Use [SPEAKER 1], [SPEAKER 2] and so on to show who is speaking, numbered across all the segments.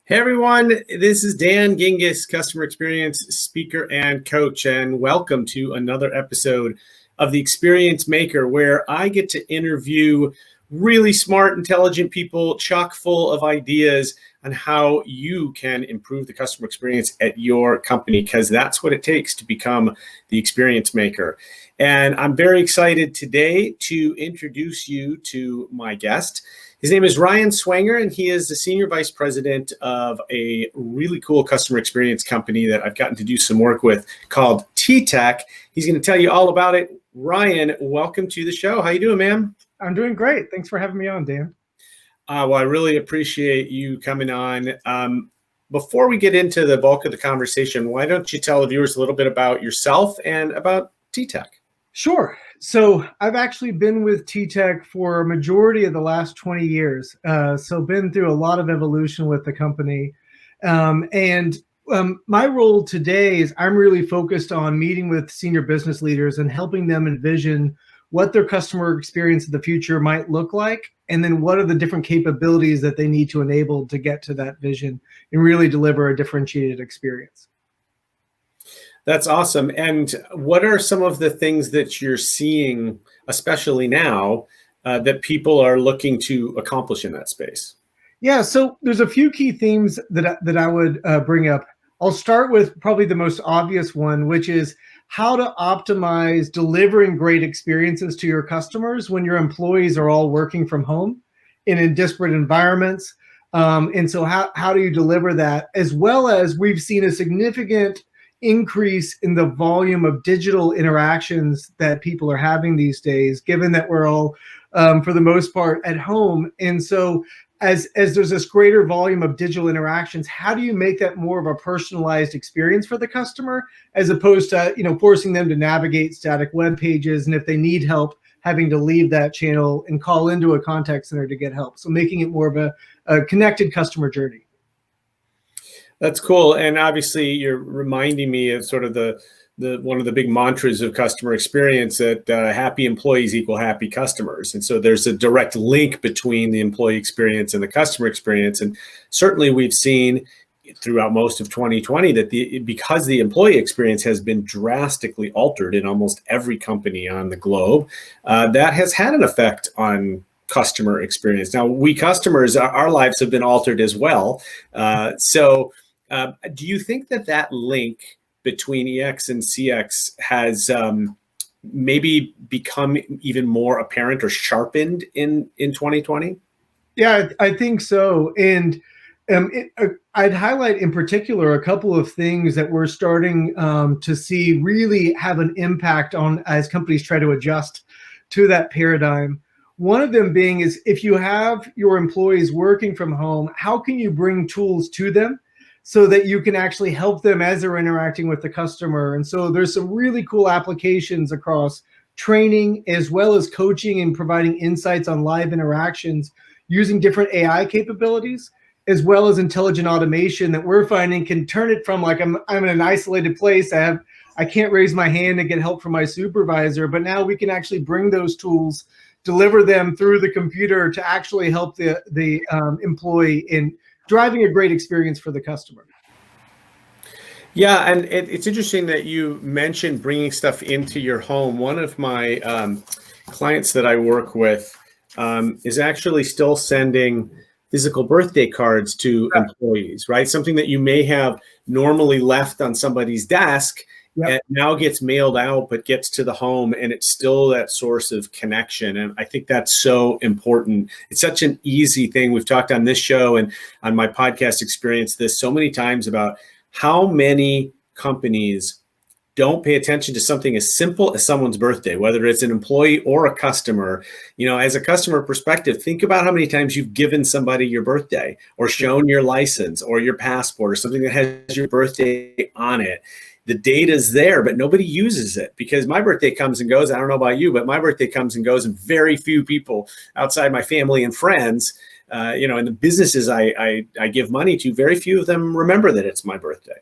[SPEAKER 1] Hey everyone, this is Dan Gingiss, customer experience speaker and coach, and welcome to another episode of The Experience Maker, where I get to interview really smart, intelligent people, chock full of ideas on how you can improve the customer experience at your company, because that's what it takes to become the experience maker. And I'm very excited today to introduce you to my guest. His name is Ryan Swanger, and he is the Senior Vice President of a really cool customer experience company that I've gotten to do some work with called TTEC. He's going to tell you all about it. Ryan, welcome to the show. How you doing, man?
[SPEAKER 2] I'm doing great. Thanks for having me on, Dan.
[SPEAKER 1] Well, I really appreciate you coming on. Before we get into the bulk of the conversation, why don't you tell the viewers a little bit about yourself and about TTEC?
[SPEAKER 2] Sure. So I've actually been with TTEC for a majority of the last 20 years. So been through a lot of evolution with the company. My role today is I'm really focused on meeting with senior business leaders and helping them envision what their customer experience of the future might look like, and then what are the different capabilities that they need to enable to get to that vision and really deliver a differentiated experience.
[SPEAKER 1] That's awesome. And what are some of the things that you're seeing, especially now, that people are looking to accomplish in that space?
[SPEAKER 2] Yeah, so there's a few key themes that I would bring up. I'll start with probably the most obvious one, which is how to optimize delivering great experiences to your customers when your employees are all working from home in disparate environments. And so how do you deliver that? As well as we've seen a significant increase in the volume of digital interactions that people are having these days, given that we're all, for the most part, at home. And so as there's this greater volume of digital interactions, how do you make that more of a personalized experience for the customer, as opposed to forcing them to navigate static web pages, and if they need help, having to leave that channel and call into a contact center to get help. So making it more of a connected customer journey.
[SPEAKER 1] That's cool. And obviously you're reminding me of sort of the one of the big mantras of customer experience, that happy employees equal happy customers. And so there's a direct link between the employee experience and the customer experience. And certainly we've seen throughout most of 2020 that because the employee experience has been drastically altered in almost every company on the globe, that has had an effect on customer experience. Now, we customers, our lives have been altered as well. Do you think that link between EX and CX has maybe become even more apparent or sharpened in 2020?
[SPEAKER 2] Yeah, I think so. And I'd highlight in particular a couple of things that we're starting to see really have an impact on as companies try to adjust to that paradigm. One of them being is, if you have your employees working from home, how can you bring tools to them so that you can actually help them as they're interacting with the customer? And so there's some really cool applications across training as well as coaching and providing insights on live interactions using different AI capabilities, as well as intelligent automation that we're finding can turn it from like, I'm in an isolated place, I can't raise my hand to get help from my supervisor, but now we can actually bring those tools, deliver them through the computer to actually help the employee in driving a great experience for the customer.
[SPEAKER 1] Yeah, and it's interesting that you mentioned bringing stuff into your home. One of my clients that I work with is actually still sending physical birthday cards to employees, right? Something that you may have normally left on somebody's desk, and now gets mailed out, but gets to the home, and it's still that source of connection. And I think that's so important. It's such an easy thing. We've talked on this show and on my podcast Experience this so many times about how many companies don't pay attention to something as simple as someone's birthday, whether it's an employee or a customer. As a customer perspective, think about how many times you've given somebody your birthday or shown your license or your passport or something that has your birthday on it. The data's there, but nobody uses it because my birthday comes and goes. I don't know about you, but my birthday comes and goes, and very few people outside my family and friends, in the businesses I give money to, very few of them remember that it's my birthday.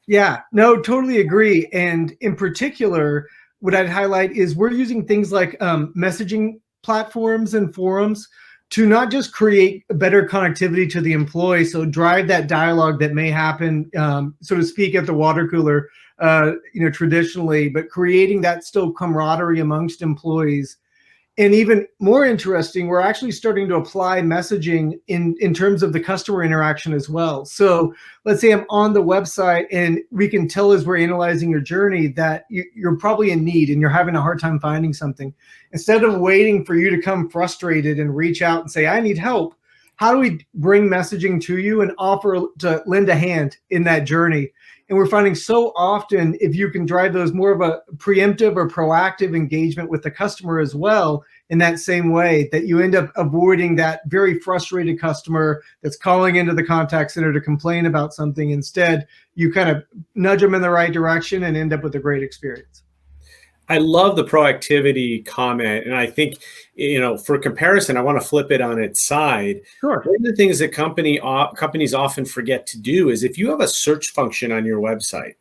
[SPEAKER 2] Yeah, no, totally agree. And in particular, what I'd highlight is we're using things like messaging platforms and forums to not just create better connectivity to the employee, so drive that dialogue that may happen, so to speak, at the water cooler, traditionally, but creating that still camaraderie amongst employees. And even more interesting, we're actually starting to apply messaging in terms of the customer interaction as well. So let's say I'm on the website and we can tell as we're analyzing your journey that you're probably in need and you're having a hard time finding something. Instead of waiting for you to come frustrated and reach out and say, I need help, how do we bring messaging to you and offer to lend a hand in that journey? And we're finding so often, if you can drive those more of a preemptive or proactive engagement with the customer as well, in that same way, that you end up avoiding that very frustrated customer that's calling into the contact center to complain about something. Instead, you kind of nudge them in the right direction and end up with a great experience.
[SPEAKER 1] I love the proactivity comment. And I think, for comparison, I want to flip it on its side.
[SPEAKER 2] Sure.
[SPEAKER 1] One of the things that companies often forget to do is, if you have a search function on your website,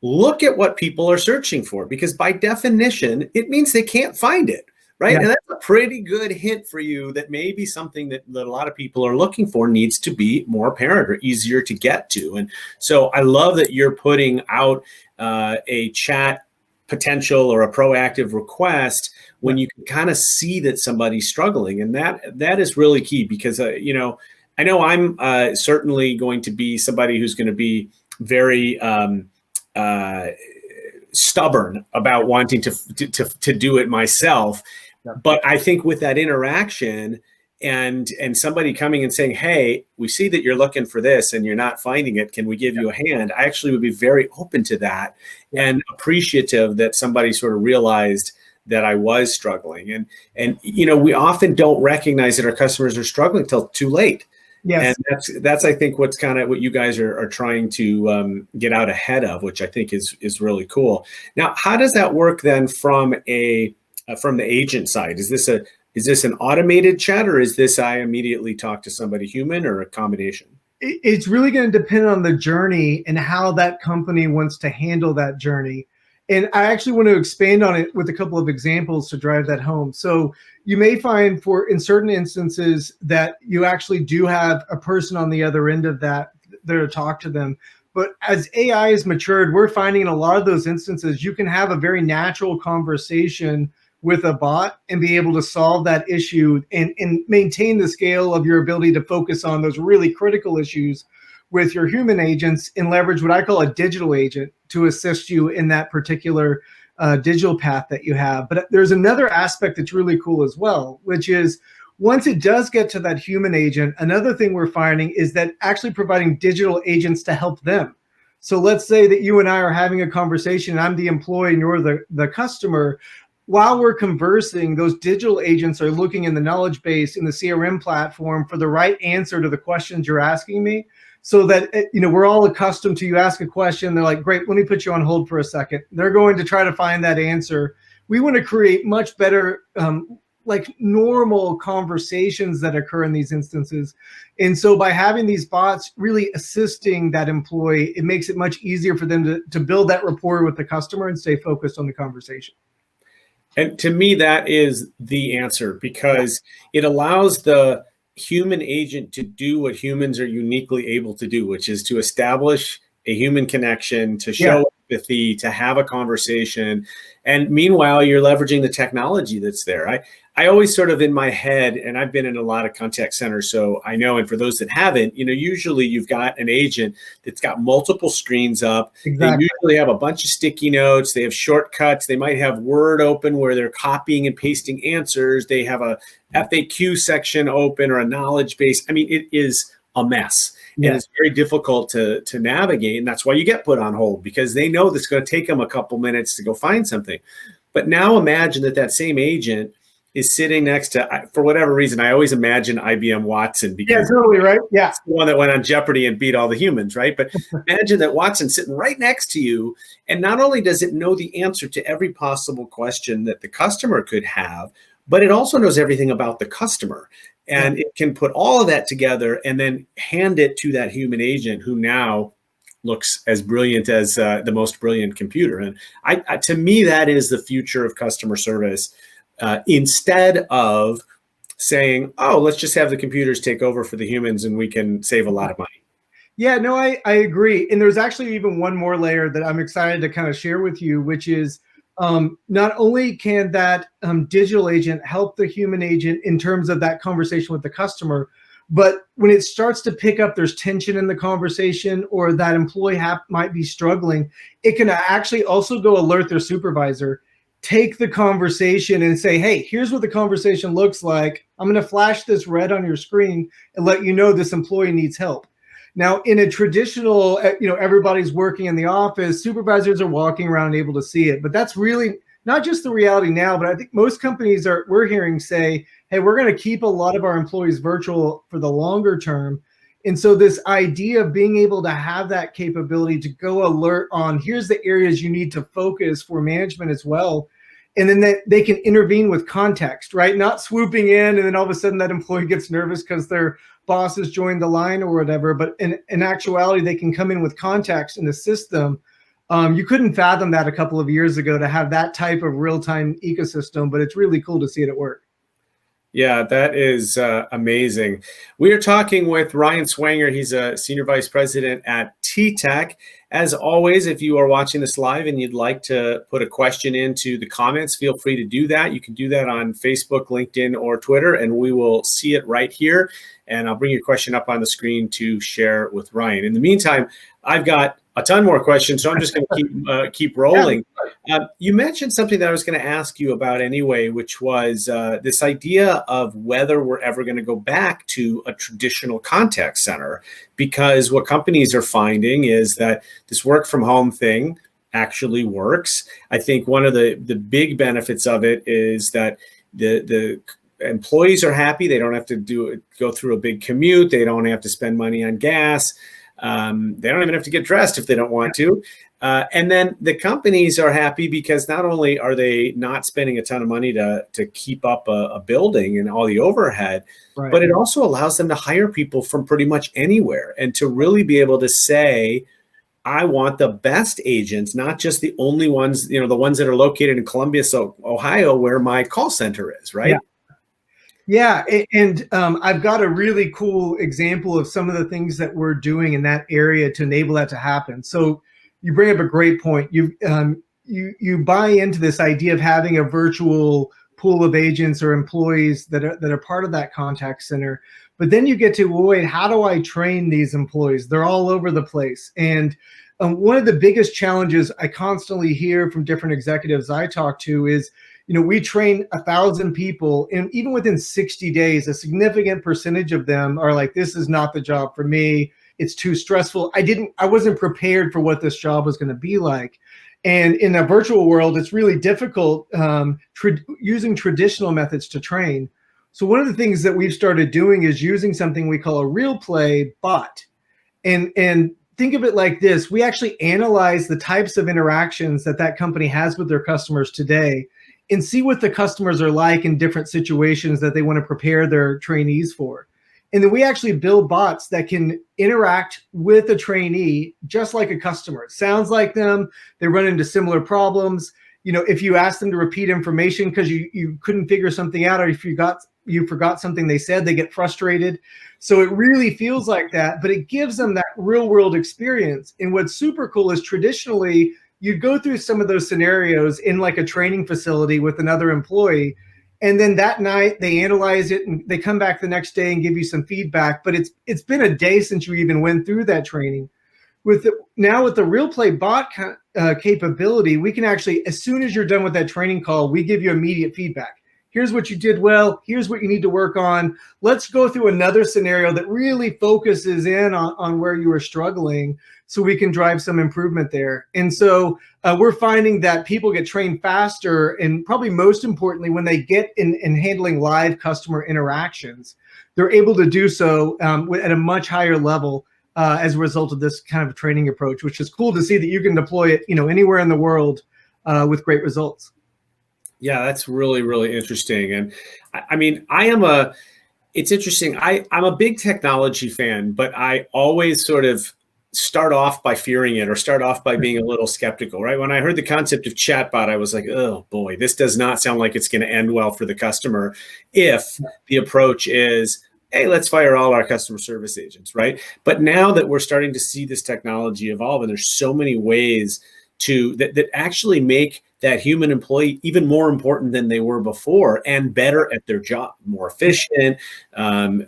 [SPEAKER 1] look at what people are searching for, because by definition, it means they can't find it, right? Yeah. And that's a pretty good hint for you that maybe something that a lot of people are looking for needs to be more apparent or easier to get to. And so I love that you're putting out a chat potential or a proactive request when you can kind of see that somebody's struggling. And that is really key, because, I know I'm certainly going to be somebody who's going to be very stubborn about wanting to do it myself. Yeah. But I think with that interaction and somebody coming and saying, hey, we see that you're looking for this and you're not finding it, can we give you a hand? I actually would be very open to that and appreciative that somebody sort of realized that I was struggling. And we often don't recognize that our customers are struggling till too late. Yes. And that's I think what you guys are trying to get out ahead of, which I think is really cool. Now, how does that work then from the agent side? Is this an automated chat, or is this I immediately talk to somebody human, or a combination?
[SPEAKER 2] It's really going to depend on the journey and how that company wants to handle that journey. And I actually want to expand on it with a couple of examples to drive that home. So you may find in certain instances that you actually do have a person on the other end of that there to talk to them. But as AI has matured, we're finding in a lot of those instances, you can have a very natural conversation with a bot and be able to solve that issue and maintain the scale of your ability to focus on those really critical issues with your human agents, and leverage what I call a digital agent to assist you in that particular digital path that you have. But there's another aspect that's really cool as well, which is once it does get to that human agent, another thing we're finding is that actually providing digital agents to help them. So let's say that you and I are having a conversation, and I'm the employee and you're the customer. While we're conversing, those digital agents are looking in the knowledge base in the CRM platform for the right answer to the questions you're asking me, so that we're all accustomed to, you ask a question, they're like, great, let me put you on hold for a second. They're going to try to find that answer. We want to create much better like normal conversations that occur in these instances. And so by having these bots really assisting that employee, it makes it much easier for them to build that rapport with the customer and stay focused on the conversation.
[SPEAKER 1] And to me, that is the answer, because it allows the human agent to do what humans are uniquely able to do, which is to establish a human connection, to show empathy, to have a conversation. And meanwhile, you're leveraging the technology that's there. I always sort of in my head, and I've been in a lot of contact centers, so I know, and for those that haven't, usually you've got an agent that's got multiple screens up. Exactly. They usually have a bunch of sticky notes. They have shortcuts. They might have Word open where they're copying and pasting answers. They have a FAQ section open or a knowledge base. I mean, it is a mess. Yeah. And it's very difficult to navigate. And that's why you get put on hold, because they know that's going to take them a couple minutes to go find something. But now imagine that same agent is sitting next to, for whatever reason, I always imagine IBM Watson, because
[SPEAKER 2] totally right. Yeah,
[SPEAKER 1] it's the one that went on Jeopardy and beat all the humans, right? But imagine that Watson's sitting right next to you, and not only does it know the answer to every possible question that the customer could have, but it also knows everything about the customer. And it can put all of that together and then hand it to that human agent, who now looks as brilliant as the most brilliant computer. And to me, that is the future of customer service. Instead of saying, oh, let's just have the computers take over for the humans and we can save a lot of money.
[SPEAKER 2] Yeah, no, I agree. And there's actually even one more layer that I'm excited to kind of share with you, which is not only can that digital agent help the human agent in terms of that conversation with the customer, but when it starts to pick up, there's tension in the conversation or that employee might be struggling, it can actually also go alert their supervisor, take the conversation and say, hey, here's what the conversation looks like. I'm going to flash this red on your screen and let you know this employee needs help. Now, in a traditional, everybody's working in the office, supervisors are walking around able to see it, but that's really not just the reality now, but I think most companies we're hearing say, hey, we're going to keep a lot of our employees virtual for the longer term. And so this idea of being able to have that capability to go alert on, here's the areas you need to focus for management as well. And then they can intervene with context, right? Not swooping in and then all of a sudden that employee gets nervous because their boss has joined the line or whatever. But in actuality, they can come in with context and assist them. You couldn't fathom that a couple of years ago to have that type of real-time ecosystem, but it's really cool to see it at work.
[SPEAKER 1] Yeah, that is amazing. We are talking with Ryan Swanger. He's a Senior Vice President at TTEC. As always, if you are watching this live and you'd like to put a question into the comments, feel free to do that. You can do that on Facebook, LinkedIn, or Twitter, and we will see it right here. And I'll bring your question up on the screen to share with Ryan. In the meantime, I've got a ton more questions, so I'm just going to keep rolling. You mentioned something that I was going to ask you about anyway, which was this idea of whether we're ever going to go back to a traditional contact center, because what companies are finding is that this work from home thing actually works. I think one of the big benefits of it is that the employees are happy. They don't have to go through a big commute. They don't have to spend money on gas. They don't even have to get dressed if they don't want to. And then the companies are happy because not only are they not spending a ton of money to keep up a building and all the overhead, right, but it also allows them to hire people from pretty much anywhere and to really be able to say, I want the best agents, not just the only ones, the ones that are located in Columbus, Ohio, where my call center is, right?
[SPEAKER 2] Yeah. Yeah, and I've got a really cool example of some of the things that we're doing in that area to enable that to happen. So you bring up a great point. You buy into this idea of having a virtual pool of agents or employees that are part of that contact center. But then you get to, well, wait, how do I train these employees? They're all over the place. And one of the biggest challenges I constantly hear from different executives I talk to is, we train 1,000 people, and even within 60 days, a significant percentage of them are like, this is not the job for me. It's too stressful. I wasn't prepared for what this job was going to be like. And in a virtual world, it's really difficult using traditional methods to train. So one of the things that we've started doing is using something we call a real play bot. And think of it like this. We actually analyze the types of interactions that company has with their customers today and see what the customers are like in different situations that they want to prepare their trainees for. And then we actually build bots that can interact with a trainee just like a customer. It sounds like them. They run into similar problems. If you ask them to repeat information because you couldn't figure something out, or if you forgot something they said, they get frustrated. So it really feels like that, but it gives them that real world experience. And what's super cool is traditionally, you'd go through some of those scenarios in like a training facility with another employee. And then that night they analyze it and they come back the next day and give you some feedback. But it's been a day since you even went through that training. Now with the real play bot capability, we can actually, as soon as you're done with that training call, we give you immediate feedback. Here's what you did well. Here's what you need to work on. Let's go through another scenario that really focuses in on where you were struggling so we can drive some improvement there. And so we're finding that people get trained faster, and probably most importantly, when they get in handling live customer interactions, they're able to do so at a much higher level as a result of this kind of training approach, which is cool to see that you can deploy it anywhere in the world with great results.
[SPEAKER 1] Yeah, that's really, really interesting. And I mean, it's interesting. I'm a big technology fan, but I always sort of start off by fearing it or start off by being a little skeptical, right? When I heard the concept of chatbot, I was like, oh boy, this does not sound like it's going to end well for the customer if the approach is, hey, let's fire all our customer service agents, right? But now that we're starting to see this technology evolve, and there's so many ways that actually make that human employee even more important than they were before and better at their job, more efficient,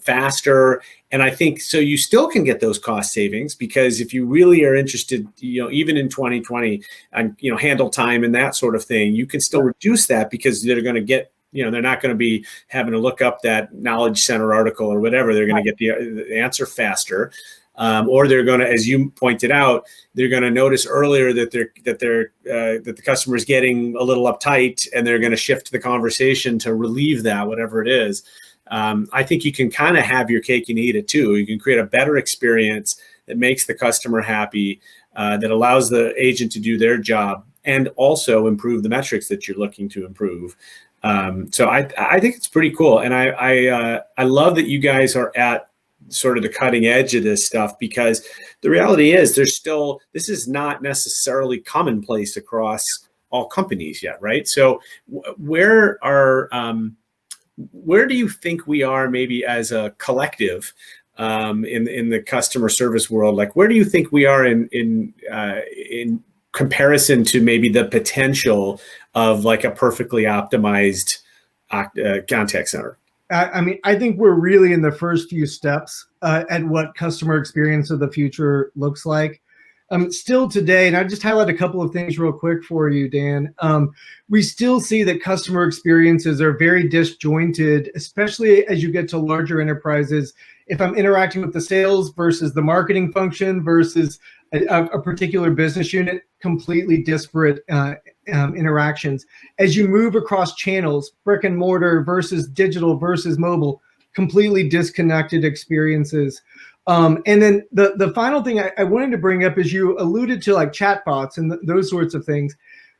[SPEAKER 1] faster. And I think so you still can get those cost savings, because if you really are interested, even in 2020 and, handle time and that sort of thing, you can still reduce that because they're going to get, they're not going to be having to look up that Knowledge Center article or whatever. They're going to get the answer faster. Or they're going to, as you pointed out, they're going to notice earlier that the customer is getting a little uptight, and they're going to shift the conversation to relieve that, whatever it is. I think you can kind of have your cake and eat it too. You can create a better experience that makes the customer happy, that allows the agent to do their job, and also improve the metrics that you're looking to improve. So I think it's pretty cool, and I love that you guys are at sort of the cutting edge of this stuff, because the reality is this is not necessarily commonplace across all companies yet, right? So where do you think we are maybe as a collective in the customer service world? Like, where do you think we are in comparison to maybe the potential of like a perfectly optimized contact center?
[SPEAKER 2] I think we're really in the first few steps at what customer experience of the future looks like. Still today, and I just highlight a couple of things real quick for you, Dan. We still see that customer experiences are very disjointed, especially as you get to larger enterprises. If I'm interacting with the sales versus the marketing function versus a particular business unit, completely disparate interactions. As you move across channels, brick and mortar versus digital versus mobile, completely disconnected experiences. And then the final thing I wanted to bring up is you alluded to like chatbots and those sorts of things.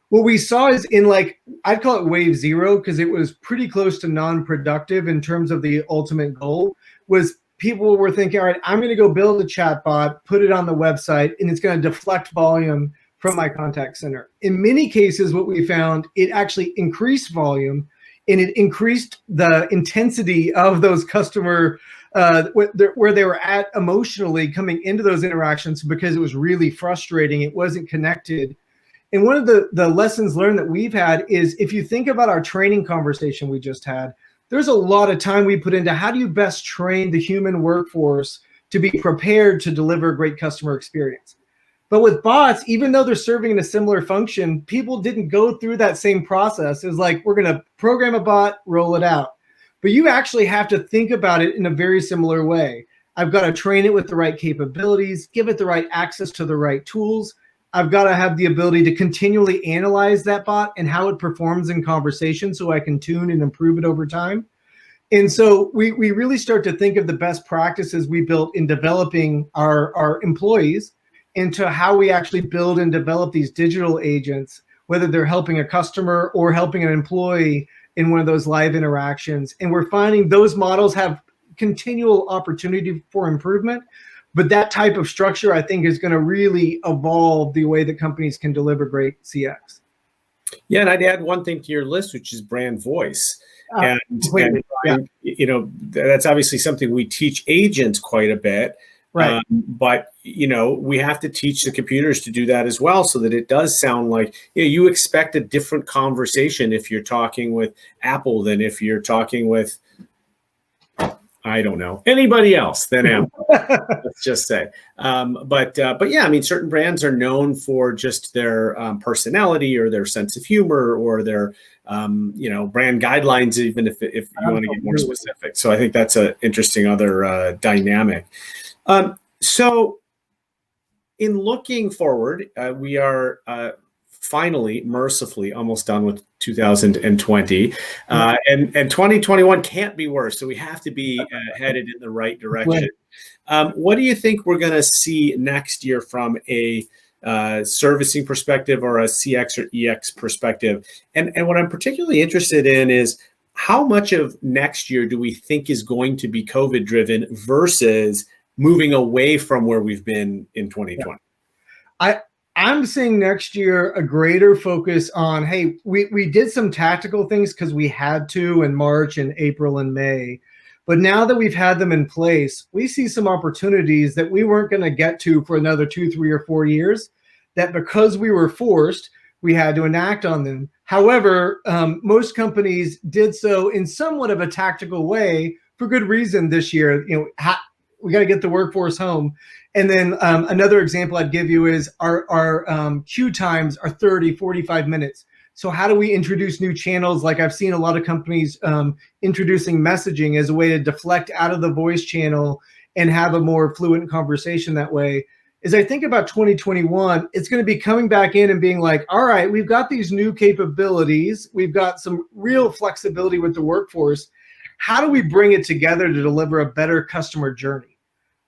[SPEAKER 2] What we saw is in like, I'd call it wave zero, because it was pretty close to non-productive in terms of the ultimate goal, was people were thinking, all right, I'm going to go build a chatbot, put it on the website, and it's going to deflect volume from my contact center. In many cases, what we found, it actually increased volume, and it increased the intensity of those customer, where they were at emotionally coming into those interactions, because it was really frustrating. It wasn't connected. And one of the lessons learned that we've had is, if you think about our training conversation we just had, there's a lot of time we put into how do you best train the human workforce to be prepared to deliver a great customer experience. But with bots, even though they're serving in a similar function, people didn't go through that same process. It was like, we're going to program a bot, roll it out. But you actually have to think about it in a very similar way. I've got to train it with the right capabilities, give it the right access to the right tools. I've got to have the ability to continually analyze that bot and how it performs in conversation, so I can tune and improve it over time. And so we really start to think of the best practices we built in developing our employees into how we actually build and develop these digital agents, whether they're helping a customer or helping an employee in one of those live interactions. And we're finding those models have continual opportunity for improvement. But that type of structure, I think, is going to really evolve the way that companies can deliver great CX.
[SPEAKER 1] Yeah, and I'd add one thing to your list, which is brand voice. And that's obviously something we teach agents quite a bit.
[SPEAKER 2] Right.
[SPEAKER 1] But, we have to teach the computers to do that as well, so that it does sound like, you expect a different conversation if you're talking with Apple than if you're talking with, I don't know, anybody else than Apple, let's just say. But yeah, I mean, certain brands are known for just their personality or their sense of humor or their, brand guidelines, even if you want to get more specific. So I think that's an interesting other dynamic. So in looking forward, we are finally, mercifully, almost done with 2020, and 2021 can't be worse. So we have to be headed in the right direction. What do you think we're going to see next year from a servicing perspective or a CX or EX perspective? And what I'm particularly interested in is, how much of next year do we think is going to be COVID driven versus moving away from where we've been in 2020?
[SPEAKER 2] I'm seeing next year a greater focus on, hey, we did some tactical things because we had to in March and April and May. But now that we've had them in place, we see some opportunities that we weren't going to get to for another 2, 3, or 4 years, that because we were forced, we had to enact on them. However, most companies did so in somewhat of a tactical way for good reason this year. We got to get the workforce home. And then another example I'd give you is our queue times are 30, 45 minutes. So how do we introduce new channels? Like I've seen a lot of companies introducing messaging as a way to deflect out of the voice channel and have a more fluent conversation that way. As I think about 2021, it's going to be coming back in and being like, all right, we've got these new capabilities. We've got some real flexibility with the workforce. How do we bring it together to deliver a better customer journey?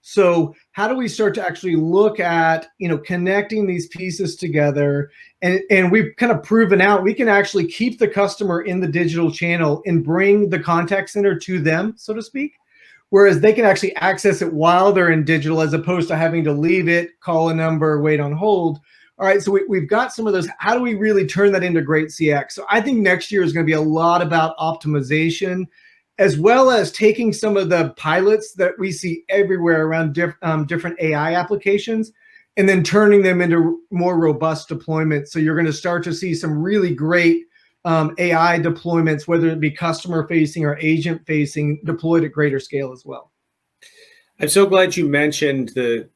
[SPEAKER 2] So how do we start to actually look at, connecting these pieces together? And we've kind of proven out we can actually keep the customer in the digital channel and bring the contact center to them, so to speak, whereas they can actually access it while they're in digital, as opposed to having to leave it, call a number, wait on hold. All right, so we've got some of those. How do we really turn that into great CX? So I think next year is going to be a lot about optimization, as well as taking some of the pilots that we see everywhere around different AI applications, and then turning them into more robust deployments. So you're going to start to see some really great AI deployments, whether it be customer facing or agent facing, deployed at greater scale as well.
[SPEAKER 1] I'm so glad you mentioned the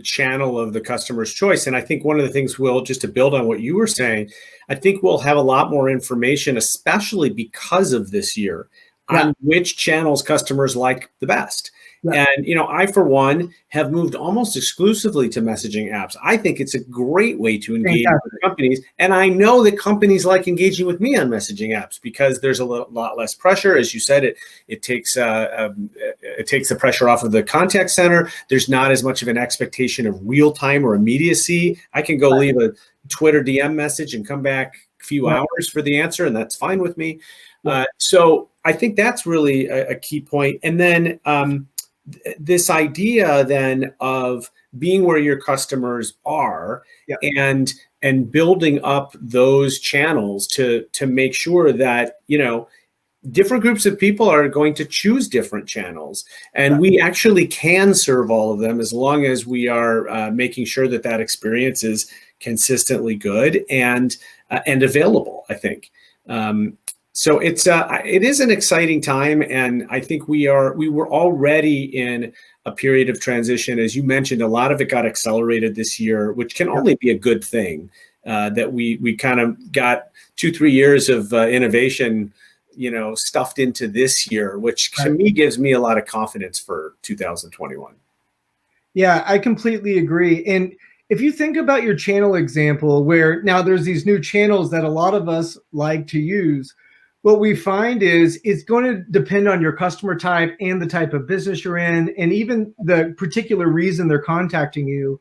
[SPEAKER 1] channel of the customer's choice. And I think one of the things just to build on what you were saying, I think we'll have a lot more information, especially because of this year, on which channels customers like the best. Yeah. And, I, for one, have moved almost exclusively to messaging apps. I think it's a great way to engage with companies. And I know that companies like engaging with me on messaging apps because there's a lot less pressure. As you said, it takes the pressure off of the contact center. There's not as much of an expectation of real time or immediacy. I can go leave a Twitter DM message and come back a few hours for the answer, and that's fine with me. So I think that's really a key point. And then this idea then of being where your customers are and building up those channels to make sure that, different groups of people are going to choose different channels. And we actually can serve all of them as long as we are making sure that experience is consistently good and available, I think. So it is an exciting time, and I think we were already in a period of transition. As you mentioned, a lot of it got accelerated this year, which can only be a good thing. That we kind of got 2-3 years of innovation, stuffed into this year, which to me gives me a lot of confidence for 2021.
[SPEAKER 2] Yeah, I completely agree. And if you think about your channel example, where now there's these new channels that a lot of us like to use, what we find is it's going to depend on your customer type and the type of business you're in, and even the particular reason they're contacting you.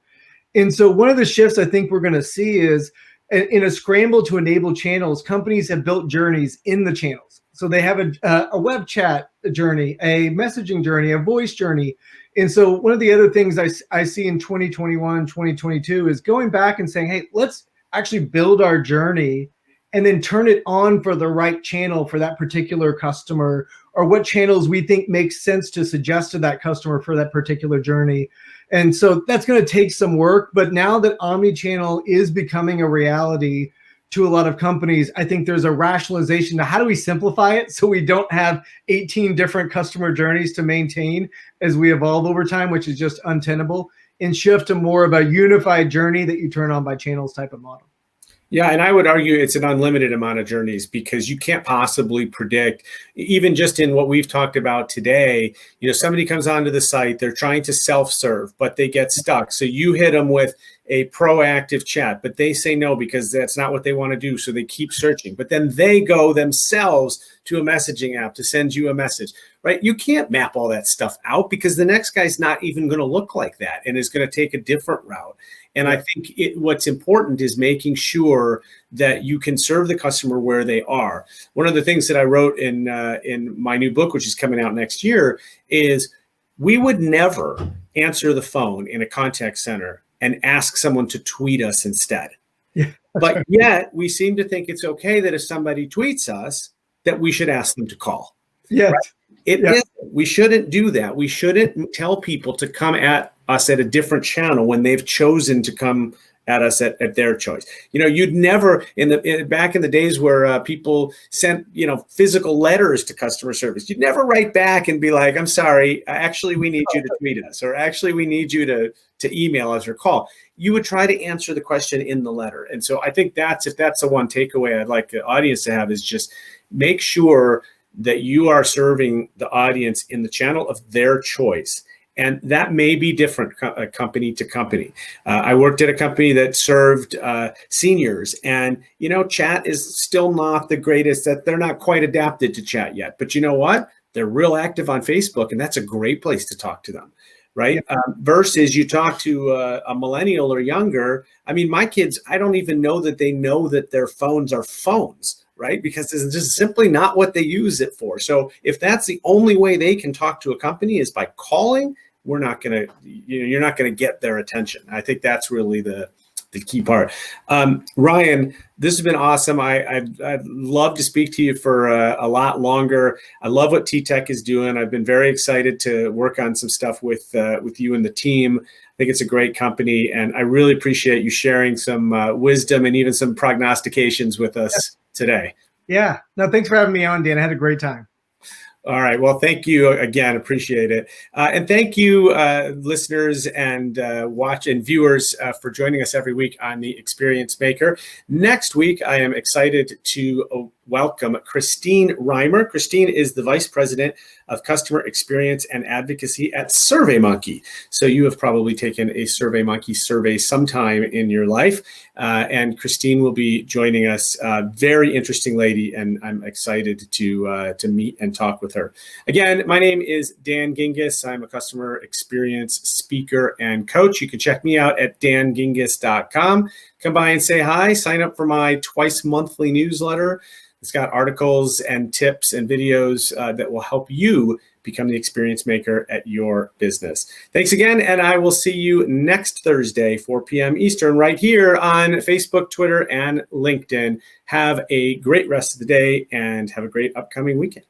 [SPEAKER 2] And so one of the shifts I think we're going to see is in a scramble to enable channels, companies have built journeys in the channels. So they have a web chat journey, a messaging journey, a voice journey. And so one of the other things I see in 2021, 2022 is going back and saying, hey, let's actually build our journey and then turn it on for the right channel for that particular customer, or what channels we think makes sense to suggest to that customer for that particular journey. And so that's going to take some work. But now that omnichannel is becoming a reality to a lot of companies, I think there's a rationalization to how do we simplify it so we don't have 18 different customer journeys to maintain as we evolve over time, which is just untenable, and shift to more of a unified journey that you turn on by channels type of model.
[SPEAKER 1] Yeah, and I would argue it's an unlimited amount of journeys because you can't possibly predict, even just in what we've talked about today, somebody comes onto the site, they're trying to self-serve, but they get stuck. So you hit them with a proactive chat, but they say no because that's not what they want to do. So they keep searching, but then they go themselves to a messaging app to send you a message, right? You can't map all that stuff out because the next guy's not even going to look like that and is going to take a different route. And I think what's important is making sure that you can serve the customer where they are. One of the things that I wrote in my new book, which is coming out next year, is we would never answer the phone in a contact center and ask someone to tweet us instead.
[SPEAKER 2] Yeah.
[SPEAKER 1] But yet we seem to think it's okay that if somebody tweets us, that we should ask them to call.
[SPEAKER 2] Yes.
[SPEAKER 1] Right? It
[SPEAKER 2] Yeah.
[SPEAKER 1] is. We shouldn't do that. We shouldn't tell people to come at us at a different channel when they've chosen to come at us at their choice. You'd never back in the days where people sent physical letters to customer service. You'd never write back and be like, "I'm sorry, actually we need you to tweet us," or "Actually we need you to email us or call." You would try to answer the question in the letter. And so I think if that's the one takeaway I'd like the audience to have, is just make sure that you are serving the audience in the channel of their choice. And that may be different company to company. I worked at a company that served seniors, and chat is still not the greatest. That they're not quite adapted to chat yet. But you know what? They're real active on Facebook, and that's a great place to talk to them, right?
[SPEAKER 2] Yeah.
[SPEAKER 1] Versus you talk to a millennial or younger. I mean, my kids, I don't even know that they know that their phones are phones, right? Because it's just simply not what they use it for. So if that's the only way they can talk to a company is by calling, you're not going to get their attention. I think that's really the key part. Ryan, this has been awesome. I'd love to speak to you for a lot longer. I love what TTEC is doing. I've been very excited to work on some stuff with you and the team. I think it's a great company, and I really appreciate you sharing some wisdom and even some prognostications with us today.
[SPEAKER 2] Yeah. No, thanks for having me on, Dan. I had a great time.
[SPEAKER 1] All right. Well, thank you again. Appreciate it. And thank you, listeners and viewers for joining us every week on The Experience Maker. Next week, I am excited to welcome Christine Reimer. Christine is the Vice President of Customer Experience and Advocacy at SurveyMonkey. So you have probably taken a SurveyMonkey survey sometime in your life. And Christine will be joining us. Very interesting lady, and I'm excited to meet and talk with her. Again, my name is Dan Gingiss. I'm a customer experience speaker and coach. You can check me out at dangingiss.com. Come by and say hi. Sign up for my twice monthly newsletter. It's got articles and tips and videos that will help you become the experience maker at your business. Thanks again, and I will see you next Thursday, 4 p.m. Eastern, right here on Facebook, Twitter, and LinkedIn. Have a great rest of the day, and have a great upcoming weekend.